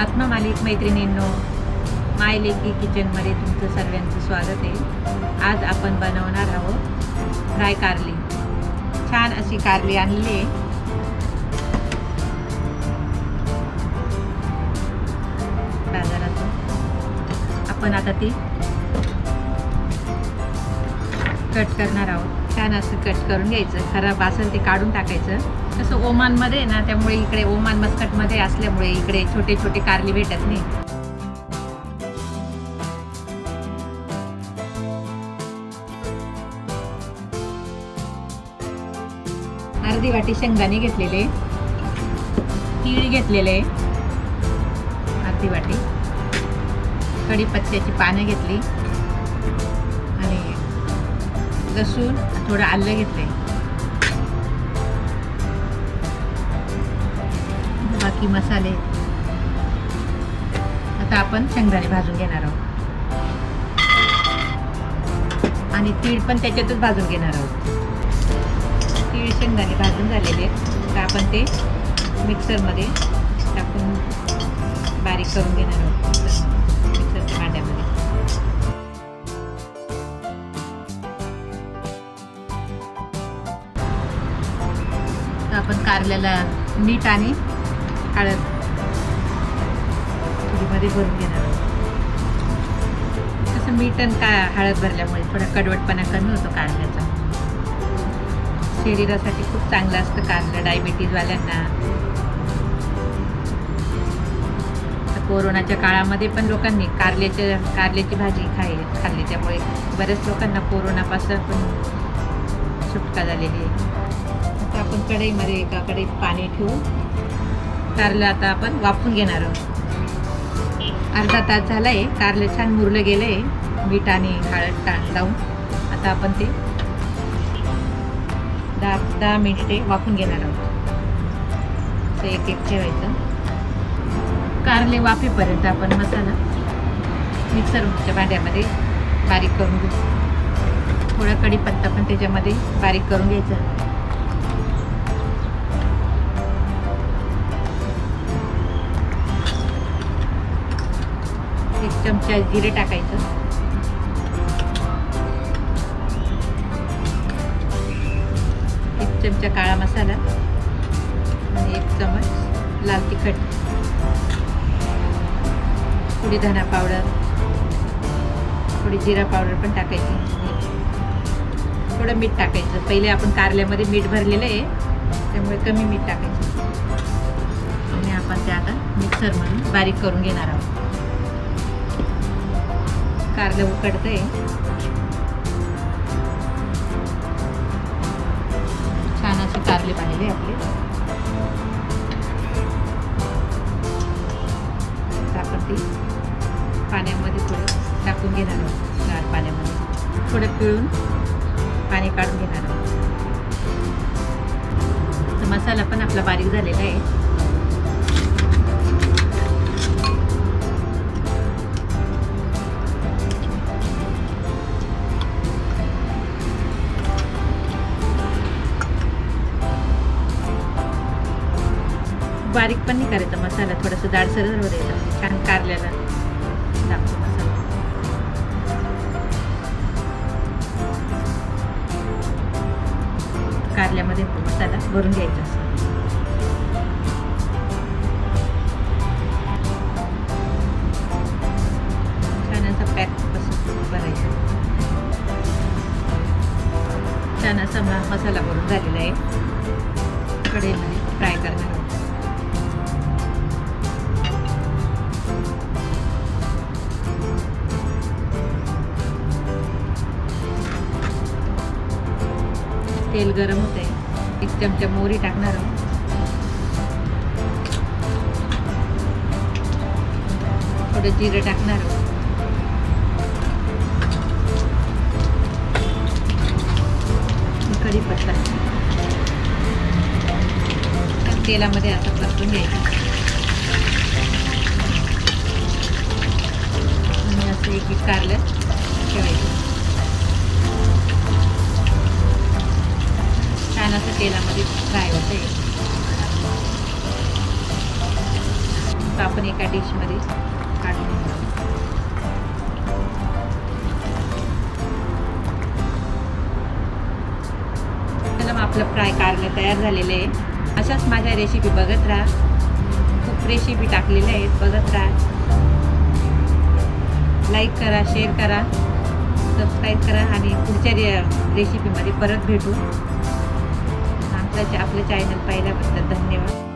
आत्मा मालिक मैत्रिणींनो, माय लेकी किचनमध्ये तुमचं सर्वांचं स्वागत आहे. आज आपण बनवणार आहोत फ्राय कारली. छान अशी कारली आणली आहे. बाजारातून आपण आता ती कट करणार आहोत. छान असं कट करून घ्यायचं. खराब असेल ते काढून टाकायचं. तसं ओमानमध्ये ना, त्यामुळे इकडे ओमान मस्कटमध्ये असल्यामुळे इकडे छोटे छोटे कारली भेटत नाही. अर्धी वाटी शेंगदाणे घेतलेले, तीळ घेतलेले अर्धी वाटी, कढीपत्त्याची पानं घेतली आणि लसूण, थोडं आलं घेतले. बाकी मसाले. आता आपण शेंगदाणे भाजून घेणार आहोत आणि तीळ पण त्याच्यातच भाजून घेणार आहोत. तीळ शेंगदाणे भाजून झालेले तर आपण ते मिक्सरमध्ये टाकून बारीक करून घेणार आहोत मिक्सरच्या भांड्यामध्ये. तर आपण कारल्याला मीठ आणि हळद मध्ये भरून घेणार आहोत. तसं मीठ आणि हळद भरल्यामुळे थोडा कडवटपणा कमी होतो कारल्याचा. शरीरासाठी खूप चांगलं असतं कारलं डायबिटीजवाल्यांना. तर कोरोनाच्या काळामध्ये पण लोकांनी कारल्याची भाजी खाल्ली, त्यामुळे बऱ्याच लोकांना कोरोनापासून पण सुटका झालेली आहे. आता आपण कढईमध्ये एका कढईत पाणी ठेवून कारलं आता आपण वाफवून घेणार आहोत. अर्धा तास झाला आहे. कारलं छान मुरलं गेलं आहे मीठ आणि हळद लावून. आता आपण ते 10 मिनिटे वाफवून घेणार आहोत. तर एक ठेवायचं. कारले वाफेपर्यंत आपण मसाला मिक्सरच्या भांड्यामध्ये बारीक करून घेऊ. थोडा कढीपत्ता पण त्याच्यामध्ये बारीक करून घ्यायचा. एक चमचा जिरे टाकायचं. एक चमचा काळा मसाला आणि 1 चमच लाल तिखट. थोडी धना पावडर, थोडी जिरा पावडर पण टाकायची. थोडं मीठ टाकायचं. पहिले आपण कारल्यामध्ये मीठ भरलेलं आहे त्यामुळे कमी मीठ टाकायचं. आणि आपण ते आता मिक्सरमधून बारीक करून घेणार आहोत. कारलं उकडतंय. छान असे कारले पाहिजे आपले. आपण ती पाण्यामध्ये थोडं टाकून घेणार आहोत. गार पाण्यामध्ये थोडं पिळून पाणी काढून घेणार आहोत. तर मसाला पण आपला बारीक झालेला आहे. बारीक पण नाही करायचा मसाला, थोडंसं जाडसर हो द्यायचा. छान कारल्याला लागतो मसाला. कारल्यामध्ये मसाला भरून घ्यायचा. छान असा पॅक बसून भरायचा. छान असा मसाला भरून झालेला आहे. कढईमध्ये फ्राय करणार आहोत. तेल गरम होते. 1 चमचा मोहरी टाकणार आहोत. थोडं जिरं टाकणार आहोत. कढीपत्ता तेलामध्ये आता परतून घ्यायचं. आणि असं एक कारलं ठेवायचं. छान असं तेलामध्ये फ्राय होते. आता आपण एका डिशमध्ये काढून घेऊ. चला मग आपलं फ्राय कारलं तयार झालेलं आहे. अशाच माझ्या रेसिपी बघत राहा. खूप रेसिपी टाकलेल्या आहेत, बघत राहा. लाईक करा, शेअर करा, सबस्क्राईब करा आणि पुढच्या रेसिपीमध्ये परत भेटू. आपल्या चॅनल पाहिल्याबद्दल धन्यवाद.